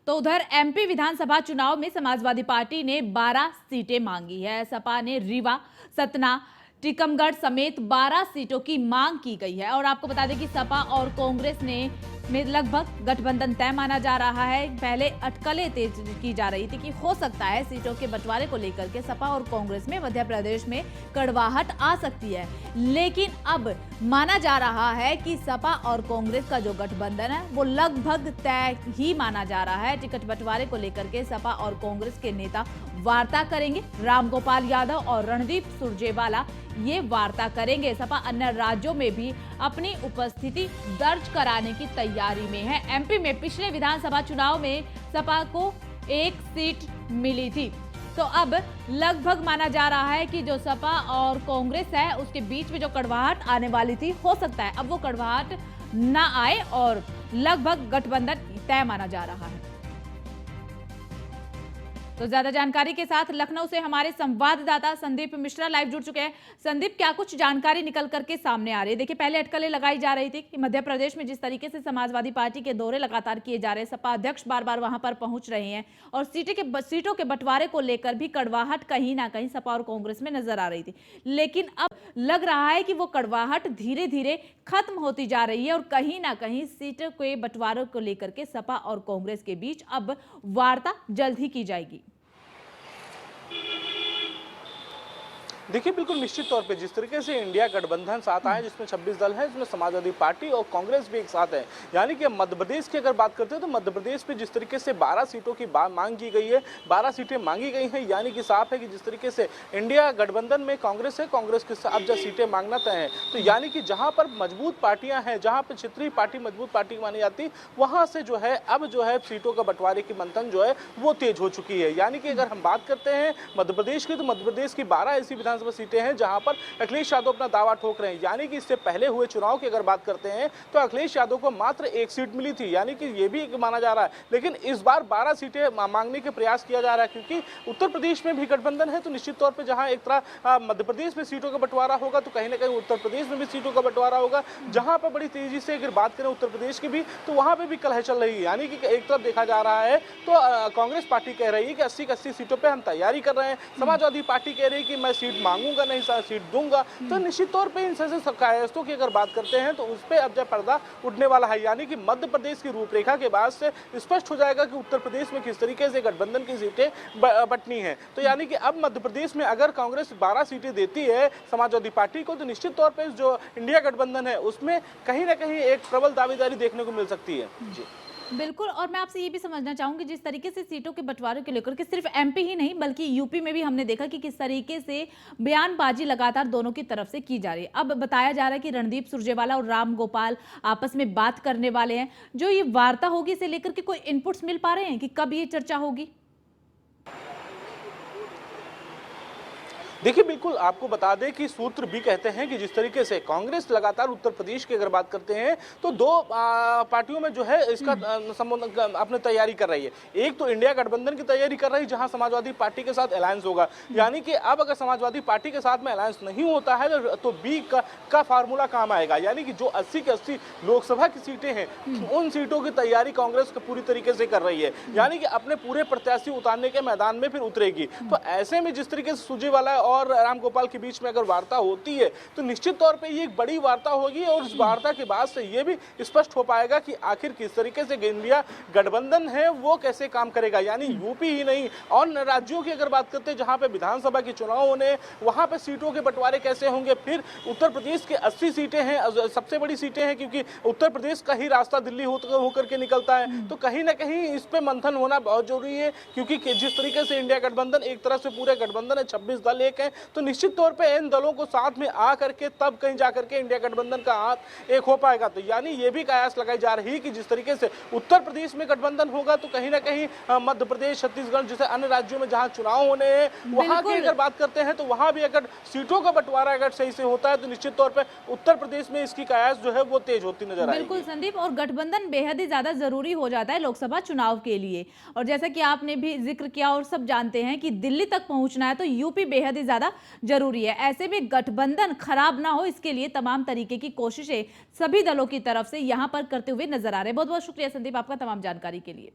तो उधर एमपी विधानसभा चुनाव में समाजवादी पार्टी ने 12 सीटें मांगी है। सपा ने रीवा, सतना, टीकमगढ़ समेत 12 सीटों की मांग की गई है। और आपको बता दें कि सपा और कांग्रेस में लगभग गठबंधन तय माना जा रहा है। पहले अटकलें तेज की जा रही थी कि हो सकता है सीटों के बंटवारे को लेकर के सपा और कांग्रेस में मध्य प्रदेश में कड़वाहट आ सकती है, लेकिन अब माना जा रहा है कि सपा और कांग्रेस का जो गठबंधन है वो लगभग तय ही माना जा रहा है। टिकट बंटवारे को लेकर के सपा और कांग्रेस के नेता वार्ता करेंगे। रामगोपाल यादव और रणदीप सुरजेवाला ये वार्ता करेंगे। सपा अन्य राज्यों में भी अपनी उपस्थिति दर्ज कराने की तैयारी में है। एमपी में पिछले विधानसभा चुनाव में सपा को 1 सीट मिली थी, तो अब लगभग माना जा रहा है कि जो सपा और कांग्रेस है उसके बीच में जो कड़वाहट आने वाली थी, हो सकता है अब वो कड़वाहट ना आए और लगभग गठबंधन तय माना जा रहा है। तो ज्यादा जानकारी के साथ लखनऊ से हमारे संवाददाता संदीप मिश्रा लाइव जुड़ चुके हैं। संदीप, क्या कुछ जानकारी निकल करके सामने आ रही है? देखिए, पहले अटकलें लगाई जा रही थी कि मध्य प्रदेश में जिस तरीके से समाजवादी पार्टी के दौरे लगातार किए जा रहे हैं, सपा अध्यक्ष बार बार वहां पर पहुंच रहे हैं और सीटों के बंटवारे को लेकर भी कड़वाहट कहीं ना कहीं सपा और कांग्रेस में नजर आ रही थी, लेकिन अब लग रहा है कि वो कड़वाहट धीरे धीरे खत्म होती जा रही है और कहीं ना कहीं सीटों के बंटवारे को लेकर के सपा और कांग्रेस के बीच अब वार्ता जल्द ही की जाएगी। देखिए, बिल्कुल निश्चित तौर पे जिस तरीके से इंडिया गठबंधन साथ आए, जिसमें 26 दल हैं, जिसमें समाजवादी पार्टी और कांग्रेस भी एक साथ है, यानी कि मध्य प्रदेश की अगर बात करते हैं तो मध्य प्रदेश में जिस तरीके से 12 सीटों की मांग की गई है, 12 सीटें मांगी गई हैं, यानी कि साफ है कि जिस तरीके से इंडिया गठबंधन में कांग्रेस है, कांग्रेस के अब जब सीटें मांगना तय है, तो यानी कि जहाँ पर मजबूत पार्टियां हैं, जहाँ पर क्षेत्रीय पार्टी मजबूत पार्टी मानी जाती, वहाँ से जो है अब जो है सीटों का बंटवारे की मंथन जो है वो तेज हो चुकी है। यानी कि अगर हम बात करते हैं मध्य प्रदेश की, तो मध्य प्रदेश की 12 ऐसी विधानसभा सीटें हैं जहां पर अखिलेश यादव अपना दावा ठोक रहे हैं। यानी कि इससे पहले हुए चुनाव की अगर बात करते हैं तो अखिलेश यादव को मात्र 1 सीट मिली थी, यानी कि ये भी माना जा रहा है, लेकिन इस बार 12 सीटें मांगने के प्रयास किया जा रहा है, क्योंकि उत्तर प्रदेश में भी गठबंधन है। तो निश्चित तौर पर जहां एक तरह मध्य प्रदेश में सीटों का बंटवारा होगा, तो कहीं ना कहीं उत्तर प्रदेश में भी सीटों का बंटवारा होगा। जहां पर बड़ी तेजी से अगर बात करें उत्तर प्रदेश की भी, तो वहां पर भी कलह चल रही है। यानी कि एक तरफ देखा जा रहा है तो कांग्रेस पार्टी कह रही है कि 80 सीटों पर हम तैयारी कर रहे हैं, समाजवादी पार्टी कह रही है कि मैं सीट मांगूंगा नहीं, सीट दूंगा। तो निश्चित तौर पे इन शिकायतों की अगर बात करते हैं तो उस पे अब जब पर्दा उठने वाला है, यानी कि मध्य प्रदेश की रूपरेखा के बाद से स्पष्ट हो जाएगा कि उत्तर प्रदेश में किस तरीके से गठबंधन की सीटें बंटनी है। तो यानी कि अब मध्य प्रदेश में अगर कांग्रेस 12 सीटें देती है समाजवादी पार्टी को, तो निश्चित तौर पर जो इंडिया गठबंधन है उसमें कहीं ना कहीं एक प्रबल दावेदारी देखने को मिल सकती है। जी बिल्कुल, और मैं आपसे ये भी समझना चाहूंगी, जिस तरीके से सीटों के बंटवारे को लेकर के सिर्फ एमपी ही नहीं बल्कि यूपी में भी हमने देखा कि किस तरीके से बयानबाजी लगातार दोनों की तरफ से की जा रही है। अब बताया जा रहा है कि रणदीप सुरजेवाला और रामगोपाल आपस में बात करने वाले हैं। जो ये वार्ता होगी, इसे लेकर के कोई इनपुट्स मिल पा रहे हैं कि कब ये चर्चा होगी? देखिए, बिल्कुल आपको बता दें कि सूत्र भी कहते हैं कि जिस तरीके से कांग्रेस लगातार उत्तर प्रदेश की अगर बात करते हैं तो 2 पार्टियों में जो है इसका अपनी तैयारी कर रही है। एक तो इंडिया गठबंधन की तैयारी कर रही है, जहां समाजवादी पार्टी के साथ अलायंस होगा। यानी कि अब अगर समाजवादी पार्टी के साथ में अलायंस नहीं होता है तो बी का फार्मूला काम आएगा। यानी कि जो 80 की 80 लोकसभा की सीटें हैं, उन सीटों की तैयारी कांग्रेस पूरी तरीके से कर रही है, यानी कि अपने पूरे प्रत्याशी उतारने के मैदान में फिर उतरेगी। तो ऐसे में जिस तरीके से सुरजेवाला और रामगोपाल के बीच में अगर वार्ता होती है तो निश्चित तौर पे ये एक बड़ी वार्ता होगी और इस वार्ता के बाद से ये भी स्पष्ट हो पाएगा कि आखिर किस तरीके से इंडिया गठबंधन है वो कैसे काम करेगा। यानी यूपी ही नहीं और राज्यों की अगर बात करते हैं जहां पे विधानसभा के चुनाव होने, वहां पे सीटों के बंटवारे कैसे होंगे। फिर उत्तर प्रदेश के 80 सीटें हैं, सबसे बड़ी सीटें हैं, क्योंकि उत्तर प्रदेश का ही रास्ता दिल्ली होकर के निकलता है। तो कहीं ना कहीं इस पे मंथन होना बहुत जरूरी है, क्योंकि जिस तरीके से इंडिया गठबंधन एक तरह से पूरे गठबंधन है, 26 दल एक है, तो निश्चित तौर पे इन दलों को साथ में आ करके तब कहीं जाकर के इंडिया गठबंधन का हाथ एक हो पाएगा। तो यानी ये भी कयास लगाई जा रही है कि जिस तरीके से उत्तर प्रदेश में गठबंधन होगा, तो कहीं ना कहीं मध्य प्रदेश, छत्तीसगढ़ जैसे अन्य राज्यों में जहां चुनाव होने हैं, वहां की अगर बात करते हैं तो वहां भी अगर सीटों का बंटवारा अगर सही से होता है तो निश्चित तौर पर उत्तर प्रदेश में इसकी कयास जो है वो तेज होती नजर आएगी। बिल्कुल संदीप, और गठबंधन बेहद ही ज्यादा जरूरी हो जाता है लोकसभा चुनाव के लिए। और जैसा कि आपने भी जिक्र किया और सब जानते हैं कि दिल्ली तक पहुंचना है तो यूपी बेहद ही ज्यादा जरूरी है। ऐसे में गठबंधन खराब ना हो, इसके लिए तमाम तरीके की कोशिशें सभी दलों की तरफ से यहां पर करते हुए नजर आ रहे हैं। बहुत बहुत शुक्रिया संदीप आपका तमाम जानकारी के लिए।